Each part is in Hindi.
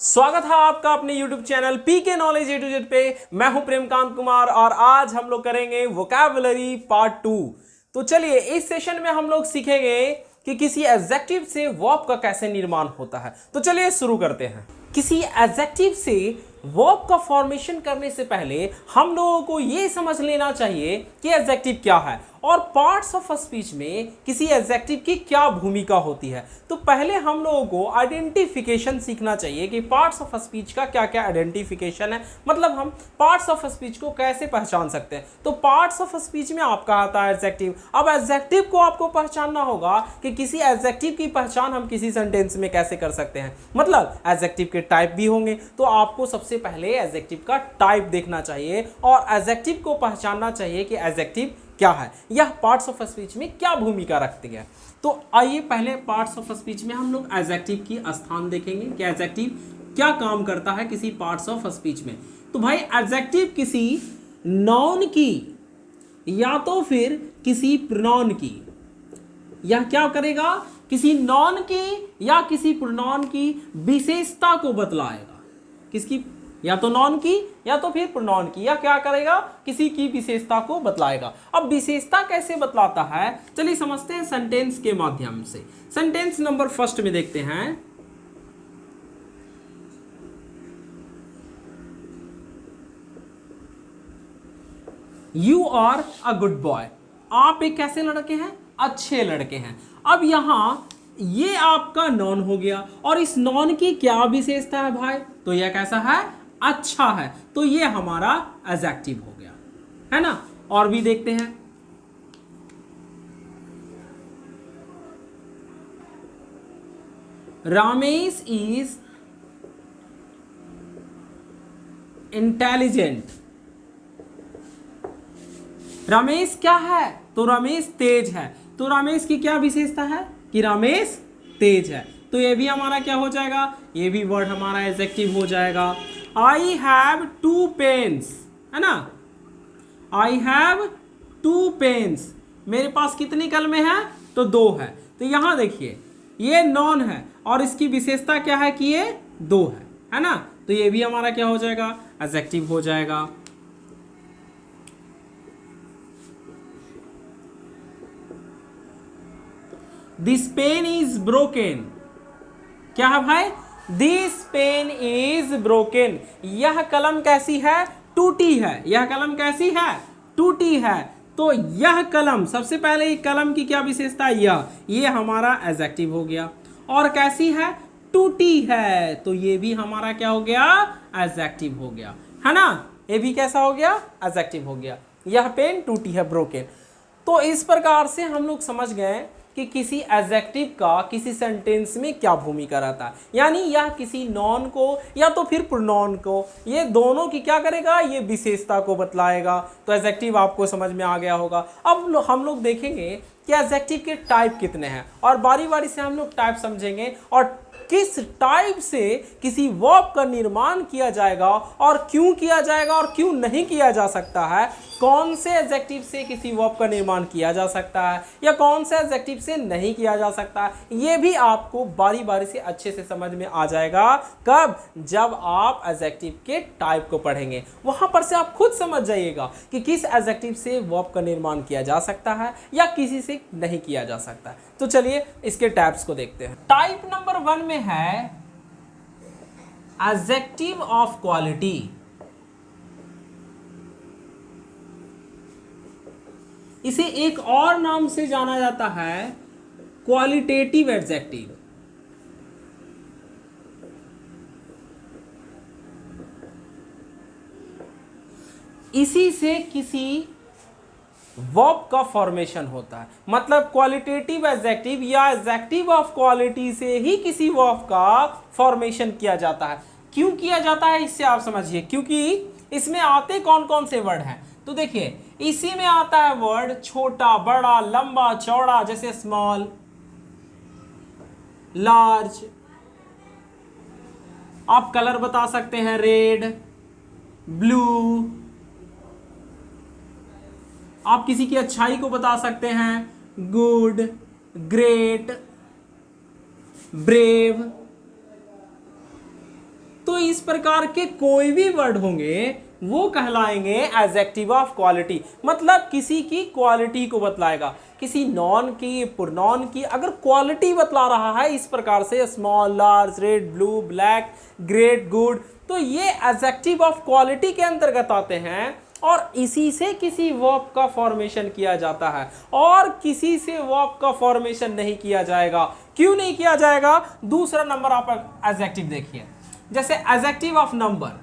स्वागत है आपका अपने YouTube channel PK knowledge A to Z पे। मैं हूं प्रेमकांत कुमार और आज हम लोग करेंगे वोकैबुलरी पार्ट 2। तो चलिए इस सेशन में हम लोग सीखेंगे कि किसी एडजेक्टिव से वर्ब का कैसे निर्माण होता है। तो चलिए शुरू करते हैं। किसी एडजेक्टिव से वर्ब का फॉर्मेशन करने से पहले हम लोगों को यह समझ लेना चाहिए कि एडजेक्टिव क्या है और पार्ट्स ऑफ स्पीच में किसी एडजेक्टिव की क्या भूमिका होती है। तो पहले हम लोगों को आइडेंटिफिकेशन सीखना चाहिए कि पार्ट्स ऑफ स्पीच का क्या क्या आइडेंटिफिकेशन है, मतलब हम पार्ट्स ऑफ स्पीच को कैसे पहचान सकते हैं। तो पार्ट्स ऑफ स्पीच में आपका आता है एडजेक्टिव। अब एडजेक्टिव को आपको पहचानना होगा कि किसी एडजेक्टिव की पहचान हम किसी सेंटेंस में कैसे कर सकते हैं, मतलब एडजेक्टिव के टाइप भी होंगे। तो आपको सबसे पहले एडजेक्टिव का टाइप देखना चाहिए और एडजेक्टिव को पहचानना चाहिए कि एडजेक्टिव क्या है, यह पार्ट्स ऑफ स्पीच में क्या भूमिका रखती है। तो आइए पहले पार्ट्स ऑफ स्पीच में हम लोग एडजेक्टिव की स्थान देखेंगे कि एडजेक्टिव क्या काम करता है किसी पार्ट्स ऑफ स्पीच में। तो भाई एडजेक्टिव किसी नाउन की या तो फिर किसी प्रोनाउन की, यह क्या करेगा, किसी नाउन की या किसी प्रोनाउन की विशेषता को बतलाएगा। किसकी, या तो नाउन की या तो फिर प्रोनाउन की, या क्या करेगा, किसी की विशेषता को बतलाएगा। अब विशेषता कैसे बतलाता है, चलिए समझते हैं सेंटेंस के माध्यम से। सेंटेंस नंबर फर्स्ट में देखते हैं। You are a good boy, आप एक कैसे लड़के हैं, अच्छे लड़के हैं। अब यहां ये आपका नॉन हो गया और इस नॉन की क्या विशेषता है भाई, तो यह कैसा है, अच्छा है। तो ये हमारा एडजेक्टिव हो गया, है ना। और भी देखते हैं। रमेश इज इंटेलिजेंट, रमेश क्या है, तो रमेश तेज है। तो रमेश की क्या विशेषता है कि रमेश तेज है। तो ये भी हमारा क्या हो जाएगा, ये भी वर्ड हमारा एडजेक्टिव हो जाएगा। आई हैव 2 पेन्स, है ना, आई हैव 2 पेन्स, मेरे पास कितनी कलमें हैं, तो 2 है। तो यहां देखिए ये नॉन है और इसकी विशेषता क्या है कि ये 2 है ना। तो ये भी हमारा क्या हो जाएगा, एडजेक्टिव हो जाएगा। दिस पेन इज ब्रोकन, क्या है भाई, दिस पेन इज ब्रोकन, यह कलम कैसी है, टूटी है। यह कलम कैसी है, टूटी है। तो यह कलम, सबसे पहले ये कलम की क्या विशेषता है, ये हमारा एडजेक्टिव हो गया। और कैसी है, टूटी है, तो ये भी हमारा क्या हो गया, एडजेक्टिव हो गया, है ना। ये भी कैसा हो गया, एडजेक्टिव हो गया। यह पेन टूटी है, ब्रोकन। तो इस प्रकार से हम लोग समझ गए कि किसी एडजेक्टिव का किसी सेंटेंस में क्या भूमिका रहता है, यानी यह किसी नॉन को या तो फिर प्रोनाउन को, ये दोनों की क्या करेगा, ये विशेषता को बतलाएगा। तो एडजेक्टिव आपको समझ में आ गया होगा। अब हम लोग देखेंगे कि एडजेक्टिव के टाइप कितने हैं और बारी बारी से हम लोग टाइप समझेंगे और किस टाइप से किसी वर्ब का निर्माण किया जाएगा और क्यों किया जाएगा और क्यों नहीं किया जा सकता है, कौन से एडजेक्टिव से किसी वर्ब का निर्माण किया जा सकता है या कौन से एडजेक्टिव से नहीं किया जा सकता है, ये भी आपको बारी बारी से अच्छे से समझ में आ जाएगा। कब, जब आप एडजेक्टिव के टाइप को पढ़ेंगे, वहां पर से आप खुद समझ जाइएगा कि किस एडजेक्टिव से वर्ब का निर्माण किया जा सकता है या किसी से नहीं किया जा सकता है। तो चलिए इसके टाइप्स को देखते हैं। टाइप नंबर 1 में है एडजेक्टिव ऑफ क्वालिटी। इसे एक और नाम से जाना जाता है क्वालिटेटिव एडजेक्टिव। इसी से किसी वर्ब का फॉर्मेशन होता है, मतलब क्वालिटेटिव एडजेक्टिव या एडजेक्टिव ऑफ क्वालिटी से ही किसी वर्ब का फॉर्मेशन किया जाता है। क्यों किया जाता है, इससे आप समझिए, क्योंकि इसमें आते कौन कौन से वर्ड हैं। तो देखिए इसी में आता है वर्ड छोटा, बड़ा, लंबा, चौड़ा, जैसे स्मॉल, लार्ज। आप कलर बता सकते हैं, रेड, ब्लू। आप किसी की अच्छाई को बता सकते हैं, गुड, ग्रेट, ब्रेव, इस प्रकार के कोई भी वर्ड होंगे वो कहलाएंगे एडजेक्टिव ऑफ क्वालिटी, मतलब किसी की क्वालिटी को बतलाएगा, किसी नॉन की, प्रोनाउन की अगर क्वालिटी बतला रहा है इस प्रकार से small, large, red, blue, black, great, good, तो ये एडजेक्टिव ऑफ क्वालिटी के अंतर्गत आते हैं और इसी से किसी वर्ब का फॉर्मेशन किया जाता है और किसी से वर्ब का फॉर्मेशन नहीं किया जाएगा। क्यों नहीं किया जाएगा? दूसरा नंबर आप एडजेक्टिव देखिए, जैसे एडजेक्टिव ऑफ नंबर,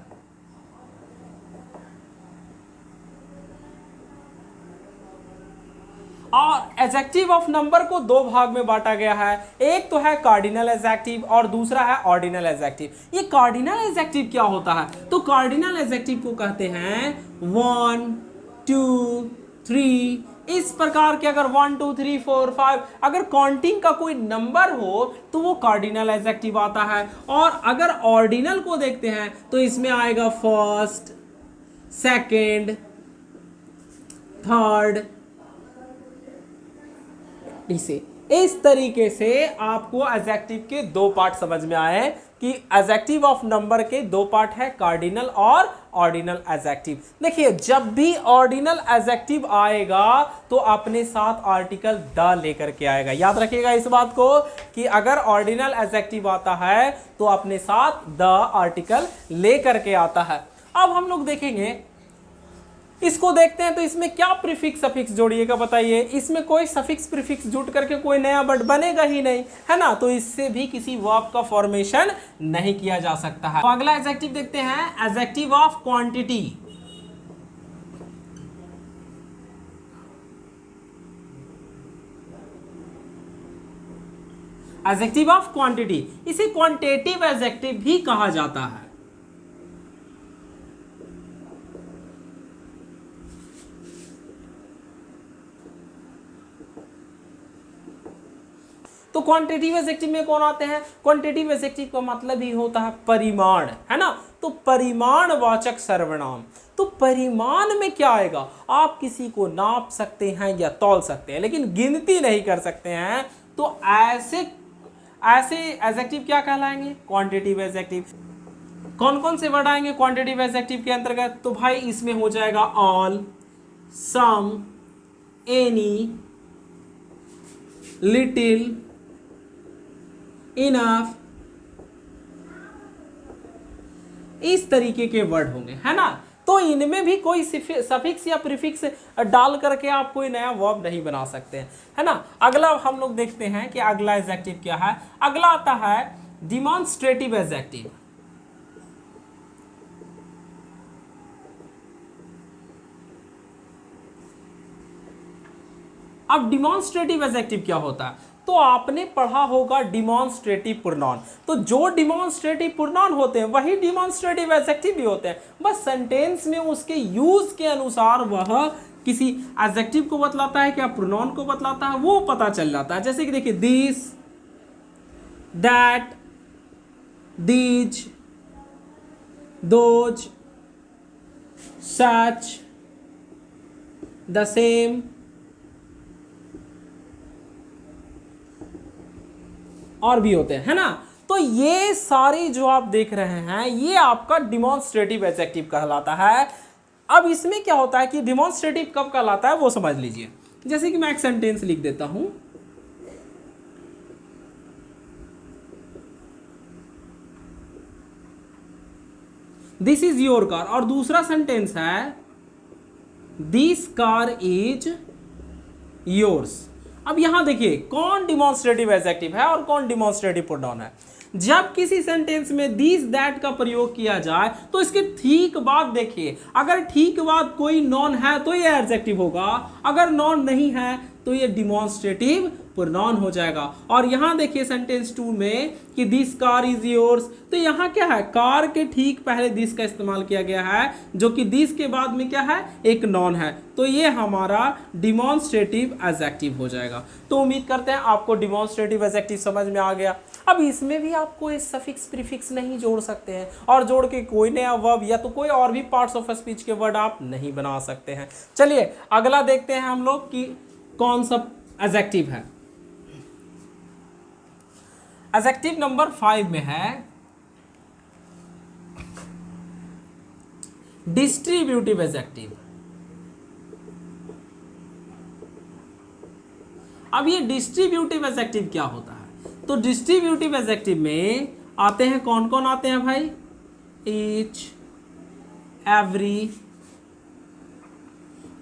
और एडजेक्टिव ऑफ नंबर को दो भाग में बांटा गया है, एक तो है कार्डिनल एडजेक्टिव और दूसरा है ऑर्डिनल एडजेक्टिव। ये कार्डिनल एडजेक्टिव क्या होता है? तो कार्डिनल एडजेक्टिव को कहते हैं 1 2 3, इस प्रकार के अगर 1 2 3 4 5 अगर काउंटिंग का कोई नंबर हो तो वो कार्डिनल एडजेक्टिव आता है। और अगर ऑर्डिनल को देखते हैं तो इसमें आएगा फर्स्ट, सेकंड, थर्ड, इसे इस तरीके से आपको एडजेक्टिव के दो पार्ट समझ में आए कि एडजेक्टिव ऑफ नंबर के दो पार्ट है, कार्डिनल और ऑर्डिनल एडजेक्टिव। देखिए जब भी ऑर्डिनल एडजेक्टिव आएगा तो अपने साथ आर्टिकल द लेकर के आएगा। याद रखिएगा इस बात को कि अगर ऑर्डिनल एडजेक्टिव आता है तो अपने साथ द आर्टिकल लेकर के आता है। अब हम लोग देखेंगे, इसको देखते हैं तो इसमें क्या प्रीफिक्स सफिक्स जोड़िएगा बताइए। इसमें कोई सफिक्स प्रीफिक्स जुड़ करके कोई नया वर्ड बनेगा ही नहीं, है ना, तो इससे भी किसी वर्ब का फॉर्मेशन नहीं किया जा सकता है। तो अगला एडजेक्टिव देखते हैं, adjective of quantity. Adjective of quantity, इसे क्वांटिटेटिव एडजेक्टिव भी कहा जाता है। तो क्वांटिटेटिव एडजेक्टिव में कौन आते हैं? क्वांटिटेटिव एडजेक्टिव का मतलब ही होता है परिमाण, है ना, तो परिमाणवाचक सर्वनाम। तो परिमाण में क्या आएगा? आप किसी को नाप सकते हैं या तौल सकते हैं लेकिन गिनती नहीं कर सकते हैं, तो ऐसे एडजेक्टिव क्या कहलाएंगे? Quantitative adjective. कौन कौन से वर्ड आएंगे क्वांटिटेटिव एडजेक्टिव के अंतर्गत? तो भाई इसमें हो जाएगा ऑल, सम, एनी, लिटिल, इनफ, इस तरीके के वर्ड होंगे, है ना। तो इनमें भी कोई सफिक्स या प्रीफिक्स डाल करके आप कोई नया वर्ब नहीं बना सकते हैं, है ना। अगला हम लोग देखते हैं कि अगला एडजेक्टिव क्या है। अगला आता है डिमॉन्स्ट्रेटिव एडजेक्टिव। अब डिमॉन्स्ट्रेटिव एडजेक्टिव क्या होता है? तो आपने पढ़ा होगा डिमॉन्स्ट्रेटिव प्रोनाउन, तो जो डिमॉन्स्ट्रेटिव प्रोनाउन होते हैं वही डिमॉन्स्ट्रेटिव एडजेक्टिव भी होते हैं, बस सेंटेंस में उसके यूज के अनुसार वह किसी एडजेक्टिव को बतलाता है क्या प्रोनाउन को बतलाता है वो पता चल जाता है। जैसे कि देखिए this, that, these, those, such, the same और भी होते हैं, है ना। तो ये सारे जो आप देख रहे हैं ये आपका डिमॉन्स्ट्रेटिव एडजेक्टिव कहलाता है। अब इसमें क्या होता है कि डिमॉन्स्ट्रेटिव कब कहलाता है वो समझ लीजिए। जैसे कि मैं एक सेंटेंस लिख देता हूं, दिस इज योर कार, और दूसरा सेंटेंस है दिस कार इज योर्स। अब यहां देखिए कौन डिमॉन्स्ट्रेटिव एडजेक्टिव है और कौन डिमॉन्स्ट्रेटिव प्रोनाउन है। जब किसी सेंटेंस में दिस दैट का प्रयोग किया जाए तो इसके ठीक बाद देखिए, अगर ठीक बाद कोई नॉन है तो ये एडजेक्टिव होगा, अगर नॉन नहीं है तो ये डिमॉन्स्ट्रेटिव प्रोनाउन हो जाएगा। और यहां देखिए सेंटेंस 2 में कि दिस कार इज योर्स, तो यहां क्या है, कार के ठीक पहले दिस का इस्तेमाल किया गया है, जो कि दिस के बाद में क्या है, एक नॉन है, तो ये हमारा डिमॉन्स्ट्रेटिव एडजेक्टिव हो जाएगा। तो उम्मीद करते हैं आपको डिमॉन्स्ट्रेटिव एडजेक्टिव समझ में आ गया। अब इसमें भी आप कोई सफिक्स प्रीफिक्स नहीं जोड़ सकते हैं और जोड़ के कोई नया वर्ब या तो कोई और भी पार्ट्स ऑफ स्पीच के वर्ड आप नहीं बना सकते हैं। चलिए अगला देखते हैं हम लोग कि कौन सा एडजेक्टिव है। एडजेक्टिव नंबर 5 में है डिस्ट्रीब्यूटिव एडजेक्टिव। अब ये डिस्ट्रीब्यूटिव एडजेक्टिव क्या होता है? तो डिस्ट्रीब्यूटिव एडजेक्टिव में आते हैं, कौन कौन आते हैं भाई? ईच, एवरी,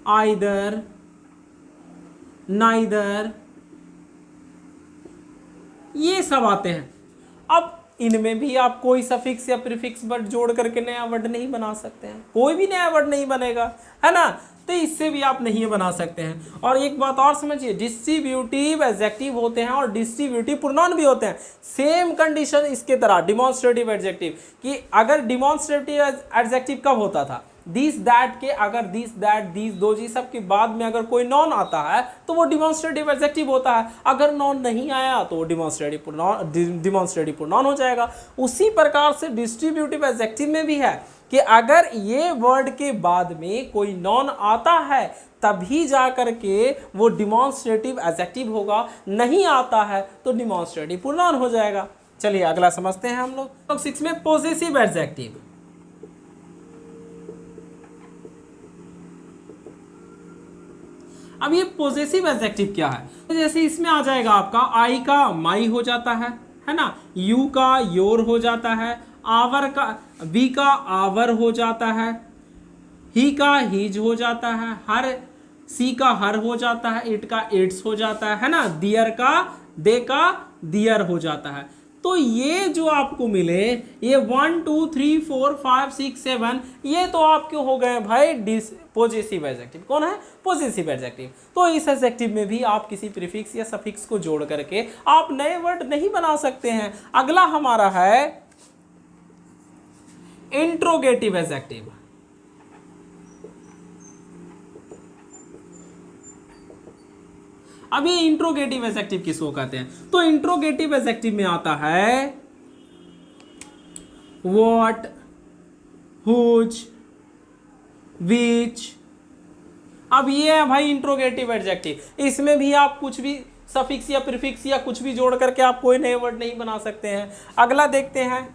आइदर, नाइदर, ये सब आते हैं। अब इनमें भी आप कोई सफिक्स या प्रीफिक्स वर्ड जोड़ करके नया वर्ड नहीं बना सकते हैं, कोई भी नया वर्ड नहीं बनेगा, है ना? तो इससे भी आप नहीं बना सकते हैं। और एक बात और समझिए, डिस्ट्रीब्यूटिव एडजेक्टिव होते हैं और डिस्ट्रीब्यूटिव प्रोनाउन भी होते हैं। सेम कंडीशन इसके तरह डिमॉन्स्ट्रेटिव एडजेक्टिव, कि अगर डिमॉन्स्ट्रेटिव एडजेक्टिव कब होता था? दिस दैट के, अगर दिस दैट दिस दोज, सब के बाद में अगर कोई नॉन आता है तो वो डिमॉन्स्ट्रेटिव एडजेक्टिव होता है। अगर नॉन नहीं आया तो वो डिमॉन्स्ट्रेटिव प्रोनाउन हो जाएगा। उसी प्रकार से डिस्ट्रीब्यूटिव एडजेक्टिव में भी है कि अगर ये वर्ड के बाद में कोई नॉन आता है तभी जा करके वो डिमॉन्स्ट्रेटिव एडजेक्टिव होगा, नहीं आता है तो डिमॉन्स्ट्रेटिव प्रोनाउन हो जाएगा। चलिए अगला समझते हैं हम लोग। 6 में पॉसेसिव एडजेक्टिव। अब ये पॉसेसिव एडजेक्टिव क्या है? तो जैसे इसमें आ जाएगा आपका आई का माई हो जाता है ना, यू का योर हो जाता है, आवर का वी का आवर हो जाता है, ही का हीज हो जाता है, हर सी का हर हो जाता है, इट का इट्स हो जाता है ना, दियर का दे का दियर हो जाता है। तो ये जो आपको मिले, ये 1 2 3 4 5 6 7, ये तो आपके हो गए भाई पॉसेसिव एडजेक्टिव। कौन है? Possessive adjective. तो इस एडजेक्टिव में भी आप किसी प्रीफिक्स या सफिक्स को जोड़ करके आप नए वर्ड नहीं बना सकते हैं। अगला हमारा है इंट्रोगेटिव एडजेक्टिव। अब ये इंट्रोगेटिव एडजेक्टिव किसको कहते हैं? तो इंट्रोगेटिव एडजेक्टिव में आता है व्हाट, हुज, विच। अब ये है भाई इंट्रोगेटिव एडजेक्टिव। इसमें भी आप कुछ भी सफिक्स या प्रीफिक्स या कुछ भी जोड़ करके आप कोई नए वर्ड नहीं बना सकते हैं। अगला देखते हैं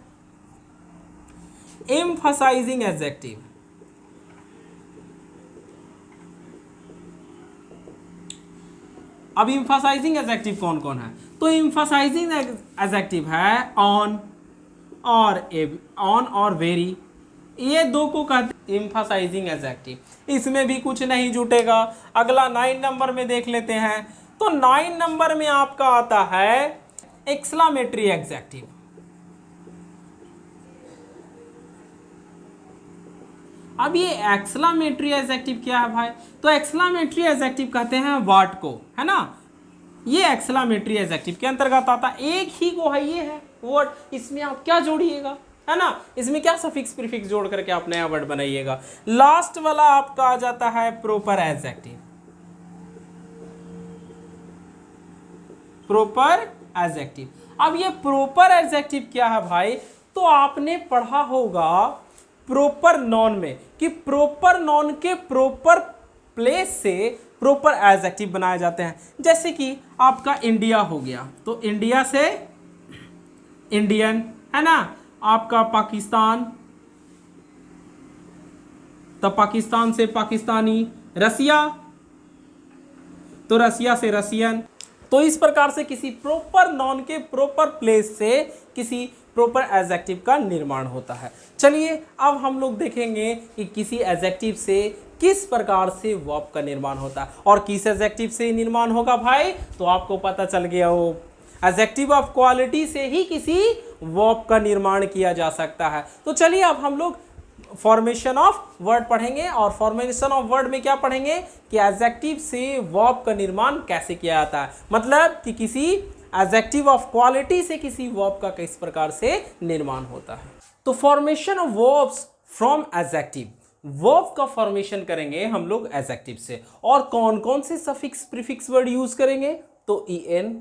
एम्फसाइजिंग एडजेक्टिव। अब एम्फसाइजिंग एडजेक्टिव कौन कौन है? तो एम्फसाइजिंग एडजेक्टिव है ऑन और वेरी, ये दो को कहते हैं एम्फसाइजिंग एडजेक्टिव। इसमें भी कुछ नहीं जुटेगा। अगला 9 नंबर में देख लेते हैं। तो 9 नंबर में आपका आता है एक्सक्लेमेटरी एडजेक्टिव। अब ये एक्सक्लेमेटरी एडजेक्टिव क्या है भाई? तो एक्सक्लेमेटरी एडजेक्टिव कहते हैं व्हाट को, है ना? ये एक्सक्लेमेटरी एडजेक्टिव के अंतर्गत आता है। एक ही को है, ये है व्हाट। इसमें आप क्या जोड़िएगा, है ना? इसमें क्या सफिक्स प्रीफिक्स जोड़ करके आप नया वर्ड बनाइएगा। लास्ट वाला आपका आ जाता है प्रॉपर एडजेक्टिव। Proper adjective. अब ये प्रॉपर एडजेक्टिव क्या है भाई? तो आपने पढ़ा होगा प्रॉपर नॉन में कि प्रॉपर नॉन के प्रॉपर प्लेस से प्रॉपर एडजेक्टिव बनाए जाते हैं। जैसे कि आपका इंडिया हो गया तो इंडिया से इंडियन, है ना? आपका पाकिस्तान तो पाकिस्तान से पाकिस्तानी, रसिया तो रसिया से रसियन। तो इस प्रकार से किसी प्रॉपर नॉन के प्रॉपर प्लेस से किसी प्रॉपर एडजेक्टिव का निर्माण होता है। चलिए अब हम लोग देखेंगे कि किसी एडजेक्टिव से किस प्रकार से वर्ब का निर्माण होता है और किस एडजेक्टिव से निर्माण होगा भाई। तो आपको पता चल गया हो, एडजेक्टिव ऑफ क्वालिटी से ही किसी वर्ब का निर्माण किया जा सकता है। तो चलिए अब हम लोग फॉर्मेशन ऑफ वर्ड पढ़ेंगे और फॉर्मेशन ऑफ वर्ड में क्या पढ़ेंगे कि एडजेक्टिव से वर्ब का निर्माण कैसे किया जाता है। मतलब कि किसी एडजेक्टिव ऑफ क्वालिटी से किसी वर्ब का किस प्रकार से निर्माण होता है। तो formation of verbs from adjective, verb का फॉर्मेशन करेंगे हम लोग एडजेक्टिव से। और कौन कौन से सफिक्स प्रीफिक्स वर्ड यूज करेंगे? तो en,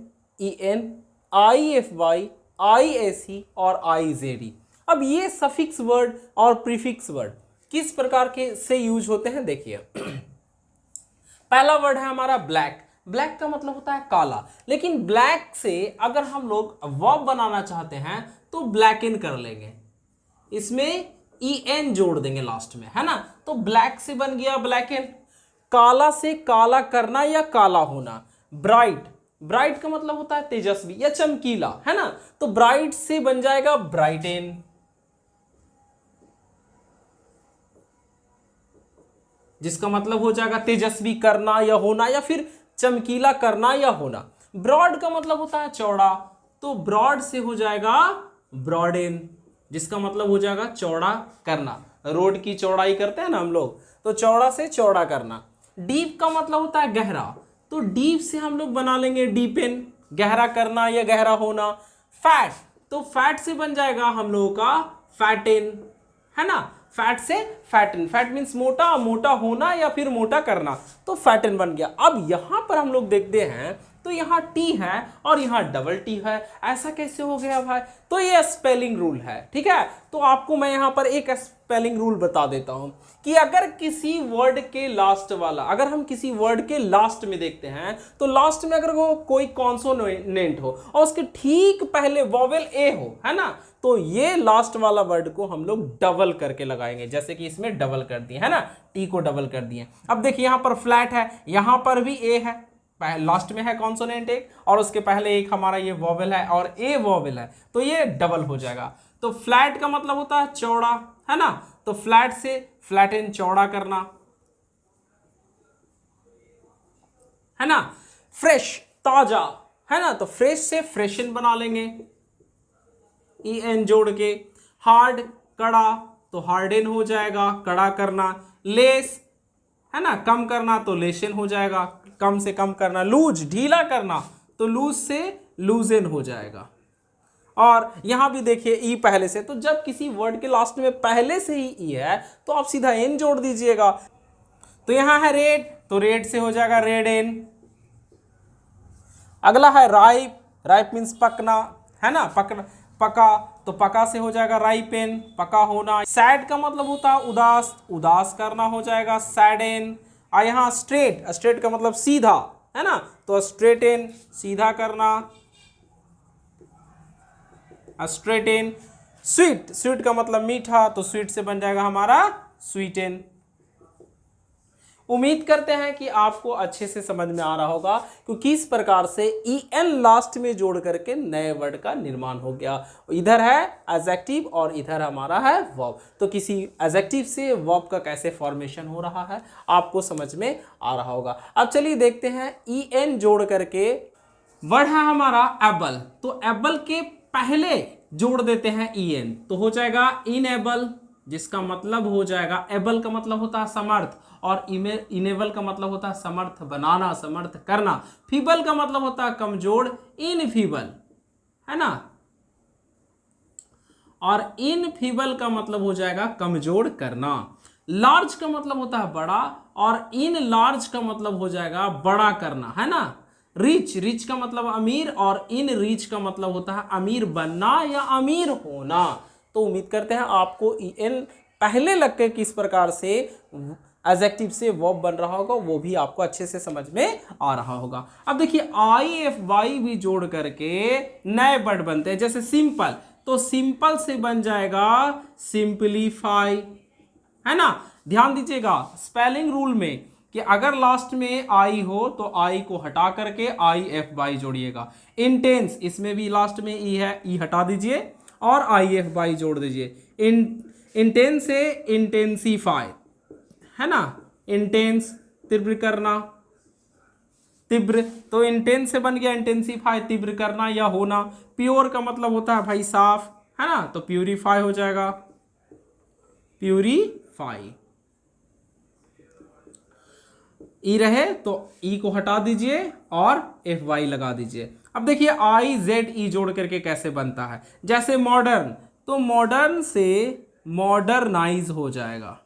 ify, ise और ized। अब ये सफिक्स वर्ड और प्रीफिक्स वर्ड किस प्रकार के से यूज होते हैं देखिए। पहला वर्ड है हमारा ब्लैक। ब्लैक का मतलब होता है काला, लेकिन ब्लैक से अगर हम लोग वर्ब बनाना चाहते हैं तो ब्लैकन कर लेंगे। इसमें ई एन जोड़ देंगे लास्ट में, है ना। तो ब्लैक से बन गया ब्लैक एन। काला से काला करना या काला होना, ब्राइट, ब्राइट का मतलब होता है तेजस्वी या चमकीला, है ना। तो ब्राइट से बन जाएगा ब्राइटेन, जिसका मतलब हो जाएगा तेजस्वी करना या होना या फिर चमकीला करना या होना। ब्रॉड का मतलब होता है चौड़ा, तो ब्रॉड से हो जाएगा ब्रॉडेन, जिसका मतलब हो जाएगा चौड़ा करना। रोड की चौड़ाई करते हैं ना हम लोग, तो चौड़ा से चौड़ा करना। डीप का मतलब होता है गहरा, तो डीप से हम लोग बना लेंगे डीपेन, गहरा करना या गहरा होना। फैट, तो फैट से बन जाएगा हम लोगों का फैटेन, है ना। फैट से फैटन, फैट मीन्स मोटा, मोटा होना या फिर मोटा करना, तो फैटन बन गया। अब यहां पर हम लोग देखते हैं तो यहाँ टी है और यहाँ डबल टी है, ऐसा कैसे हो गया भाई? तो ये स्पेलिंग रूल है, ठीक है। तो आपको मैं यहाँ पर एक स्पेलिंग रूल बता देता हूँ कि अगर किसी वर्ड के लास्ट वाला, अगर हम किसी वर्ड के लास्ट में देखते हैं तो लास्ट में अगर वो कोई कॉन्सोनेंट हो और उसके ठीक पहले वॉवेल ए हो, है ना, तो ये लास्ट वाला वर्ड को हम लोग डबल करके लगाएंगे, जैसे कि इसमें डबल कर दिए, है ना, टी को डबल कर दिए। अब देखिए यहाँ पर फ्लैट है, यहाँ पर भी ए है, लास्ट में है कॉन्सोनेंट एक और उसके पहले एक हमारा ये वॉवेल है और ए वॉवेल है, तो ये डबल हो जाएगा। तो फ्लैट का मतलब होता है चौड़ा, है ना, तो फ्लैट से फ्लैटेन, चौड़ा करना, है ना। फ्रेश, ताजा, है ना, तो फ्रेश से फ्रेशन बना लेंगे ई एन जोड़ के। हार्ड, कड़ा, तो हार्डन हो जाएगा, कड़ा करना। लेस, है ना, कम करना, तो लेशन हो जाएगा, कम से कम करना। लूज, ढीला करना, तो लूज से लूजन हो जाएगा। और यहां भी देखिए ई पहले से, तो जब किसी वर्ड के लास्ट में पहले से ही ई है तो आप सीधा एन जोड़ दीजिएगा। तो यहां है रेड, तो रेड से हो जाएगा रेड एन। अगला है राइप, राइप मीन्स पकना, है ना, पका, तो पका से हो जाएगा राइपेन, पका होना। सैड का मतलब होता है उदास, उदास करना हो जाएगा सैडेन। और यहाँ स्ट्रेट, स्ट्रेट का मतलब सीधा, है ना, तो स्ट्रेटेन, सीधा करना, स्ट्रेटेन। स्वीट, स्वीट का मतलब मीठा, तो स्वीट से बन जाएगा हमारा स्वीटेन। उम्मीद करते हैं कि आपको अच्छे से समझ में आ रहा होगा कि किस प्रकार से ई एन लास्ट में जोड़ करके नए वर्ड का निर्माण हो गया। इधर है एडजेक्टिव और इधर हमारा है वर्ब, तो किसी एडजेक्टिव से वर्ब का कैसे फॉर्मेशन हो रहा है आपको समझ में आ रहा होगा। अब चलिए देखते हैं ई एन जोड़ करके वर्ड है हमारा एबल, तो एबल के पहले जोड़ देते हैं ई एन, तो हो जाएगा इनएबल, जिसका मतलब हो जाएगा, एबल का मतलब होता है समर्थ और इनेबल का मतलब होता है समर्थ बनाना, समर्थ करना। फीबल का मतलब होता है कमजोर, इनफीबल, है ना, और इनफीबल का मतलब हो जाएगा कमजोर करना। लार्ज का मतलब होता है बड़ा और इन लार्ज का मतलब हो जाएगा बड़ा करना, है ना। रिच, रिच का मतलब अमीर और इन रिच का मतलब होता है अमीर बनना या अमीर होना। तो उम्मीद करते हैं आपको ई एन पहले लग के किस प्रकार से एडजेक्टिव से वर्ब बन रहा होगा वो भी आपको अच्छे से समझ में आ रहा होगा। अब देखिए आई एफ वाई भी जोड़ करके नए वर्ड बनते हैं, जैसे सिंपल, तो सिंपल से बन जाएगा सिंपलीफाई, है ना। ध्यान दीजिएगा स्पेलिंग रूल में कि अगर लास्ट में आई हो तो आई को हटा करके आई एफ वाई जोड़िएगा। इंटेंस, इसमें भी लास्ट में ई है, ई हटा दीजिए और आई एफ वाई जोड़ दीजिए। इंटेंस से इंटेंसीफाई, है ना, इंटेंस, तीव्र करना, तीव्र, तो इंटेंस से बन गया इंटेंसीफाई, तीव्र करना या होना। प्योर का मतलब होता है भाई साफ, है ना, तो प्यूरिफाई हो जाएगा, प्यूरिफाई। ई रहे तो ई को हटा दीजिए और एफ वाई लगा दीजिए। अब देखिए आई जेड ई जोड़ करके कैसे बनता है, जैसे मॉडर्न, तो मॉडर्न से मॉडर्नाइज हो जाएगा।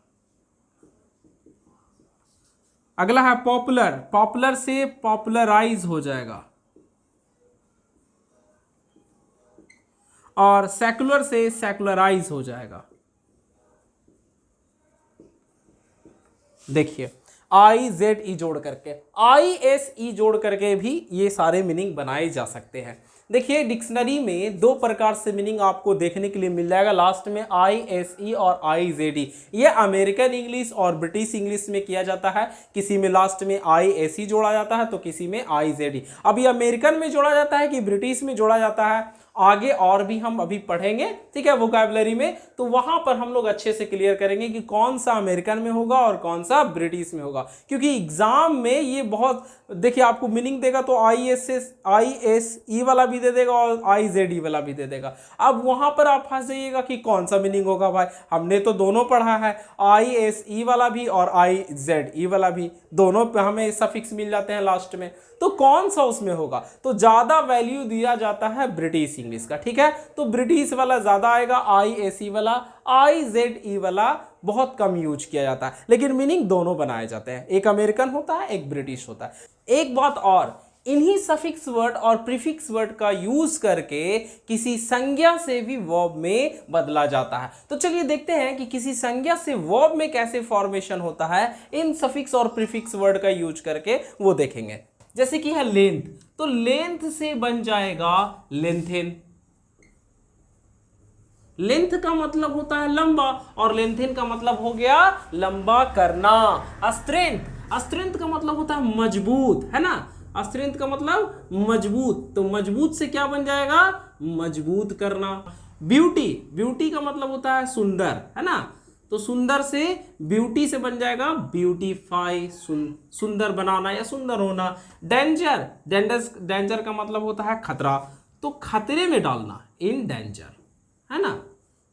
अगला है पॉपुलर, पॉपुलर से पॉपुलराइज हो जाएगा। और सेकुलर से सेकुलराइज हो जाएगा। देखिए आई जेड ई जोड़ करके, आई एस ई जोड़ करके भी ये सारे मीनिंग बनाए जा सकते हैं। देखिए डिक्शनरी में दो प्रकार से मीनिंग आपको देखने के लिए मिल जाएगा, लास्ट में ISE और IZE। ये अमेरिकन इंग्लिश और ब्रिटिश इंग्लिश में किया जाता है, किसी में लास्ट में ISE जोड़ा जाता है तो किसी में IZE। अब ये अमेरिकन में जोड़ा जाता है कि ब्रिटिश में जोड़ा जाता है, आगे और भी हम अभी पढ़ेंगे, ठीक है, वोकैबुलरी में, तो वहां पर हम लोग अच्छे से क्लियर करेंगे कि कौन सा अमेरिकन में होगा और कौन सा ब्रिटिश में होगा, क्योंकि एग्जाम में ये बहुत, देखिए आपको मीनिंग देगा तो ISE वाला भी दे देगा और IZE वाला भी दे देगा। अब वहां पर आप फंस जाइएगा कि कौन सा मीनिंग होगा। भाई हमने तो दोनों पढ़ा है, ISE वाला भी और IZE वाला भी, दोनों पे हमें सफिक्स मिल जाते हैं लास्ट में, तो कौन सा उसमें होगा, तो ज्यादा वैल्यू दिया जाता है ब्रिटिश इंग्लिश का, ठीक है, तो ब्रिटिश वाला ज्यादा आएगा, ISE वाला, IZE वाला बहुत कम यूज किया जाता है, लेकिन मीनिंग दोनों बनाए जाते हैं, एक अमेरिकन होता है एक ब्रिटिश होता है। एक बात और, इन्हीं सफिक्स वर्ड और प्रीफिक्स वर्ड का यूज करके किसी संज्ञा से भी वर्ब में बदला जाता है। तो चलिए देखते हैं कि किसी संज्ञा से वर्ब में कैसे फॉर्मेशन होता है इन सफिक्स और प्रीफिक्स वर्ड का यूज करके, वो देखेंगे। जैसे कि है लेंथ, तो लेंथ से बन जाएगा लेंथेन। लेंथ का मतलब होता है लंबा और लेंथेन का मतलब हो गया लंबा करना। स्ट्रेंथ, स्ट्रेंथ का मतलब होता है मजबूत, है ना, स्ट्रेंथ का मतलब मजबूत, तो मजबूत से क्या बन जाएगा, मजबूत करना। ब्यूटी, ब्यूटी का मतलब होता है सुंदर, है ना, तो सुंदर से ब्यूटी से बन जाएगा ब्यूटीफाई, सुंदर बनाना या सुंदर होना। डेंजर, डेंजर का मतलब होता है खतरा, तो खतरे में डालना, इन डेंजर, है ना,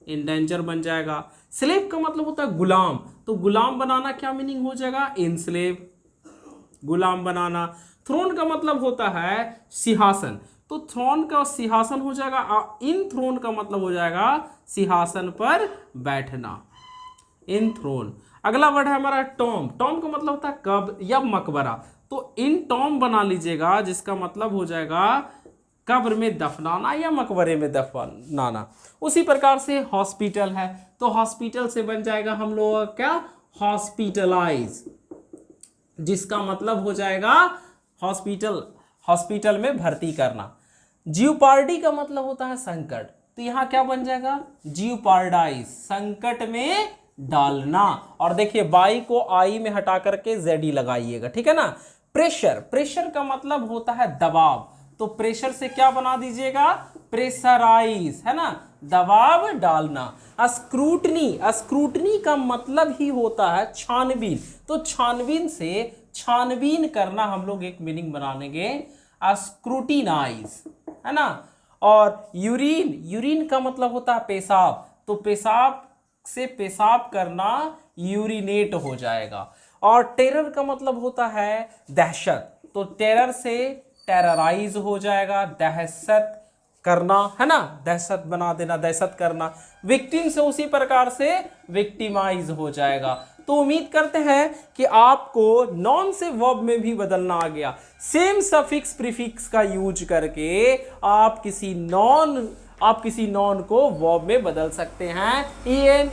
इन डेंजर बन जाएगा। स्लेव का मतलब होता है गुलाम, तो गुलाम बनाना क्या मीनिंग हो जाएगा, इन स्लेव, गुलाम बनाना। थ्रोन का मतलब होता है सिंहासन, तो थ्रोन का सिंहासन हो जाएगा, इन थ्रोन का मतलब हो जाएगा सिंहासन पर बैठना, इन थ्रोन। अगला वर्ड है हमारा टॉम, टॉम का मतलब होता है कब्र या मकबरा, तो इन टॉम बना लीजिएगा, जिसका मतलब हो जाएगा कब्र में दफनाना या मकबरे में दफनाना। उसी प्रकार से हॉस्पिटल है, तो हॉस्पिटल से बन जाएगा हम लोग का क्या, हॉस्पिटलाइज, जिसका मतलब हो जाएगा हॉस्पिटल, हॉस्पिटल में भर्ती करना। जियोपार्डी का मतलब होता है संकट, तो यहां क्या बन जाएगा, जियोपार्डाइज, संकट में डालना। और देखिए बाई को आई में हटा करके जेडी लगाइएगा, ठीक है ना। प्रेशर, प्रेशर का मतलब होता है दबाव, तो प्रेशर से क्या बना दीजिएगा, प्रेशराइज, है ना, दबाव डालना। स्क्रूटनी, स्क्रूटनी का मतलब ही होता है छानबीन, तो छानबीन से छानबीन करना हम लोग एक मीनिंग बनाएंगे, स्क्रूटिनाइज, है ना। और यूरिन, यूरिन का मतलब होता है पेशाब, तो पेशाब से पेशाब करना यूरिनेट हो जाएगा। और टेरर का मतलब होता है दहशत, तो टेरर से टेरराइज हो जाएगा, दहशत करना, है ना, दहशत बना देना, दहशत करना। विक्टिम से उसी प्रकार से विक्टिमाइज हो जाएगा। तो उम्मीद करते हैं कि आपको नॉन से वर्ब में भी बदलना आ गया। सेम सफिक्स प्रीफिक्स का यूज करके आप किसी नॉन को वर्ब में बदल सकते हैं। en,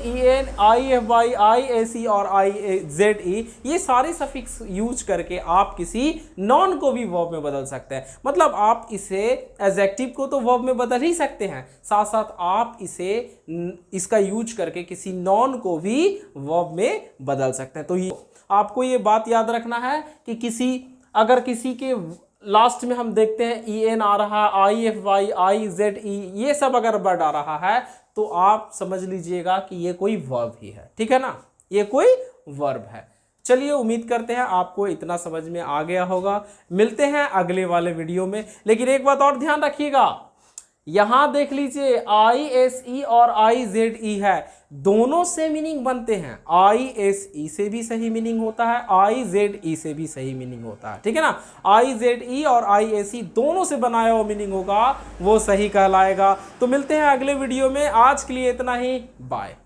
ify, ISE और IZE, ये सारे सफिक्स यूज करके आप किसी नॉन को भी वर्ब में बदल सकते हैं। मतलब आप इसे एडजेक्टिव को तो वर्ब में बदल ही सकते हैं, साथ साथ आप इसका यूज करके किसी नॉन को भी वर्ब में बदल सकते हैं। तो आपको ये बात याद रखना है कि अगर किसी के लास्ट में हम देखते हैं en आ रहा है, ify, IZE, ये सब अगर वर्ड आ रहा है तो आप समझ लीजिएगा कि ये कोई वर्ब ही है, ठीक है ना, ये कोई वर्ब है। चलिए उम्मीद करते हैं आपको इतना समझ में आ गया होगा। मिलते हैं अगले वाले वीडियो में, लेकिन एक बात और ध्यान रखिएगा, यहां देख लीजिए ISE और IZE है, दोनों से मीनिंग बनते हैं, ISE से भी सही मीनिंग होता है, IZE से भी सही मीनिंग होता है, ठीक है ना। IZE और ISE दोनों से बनाया हुआ मीनिंग होगा, वो सही कहलाएगा। तो मिलते हैं अगले वीडियो में, आज के लिए इतना ही, बाय।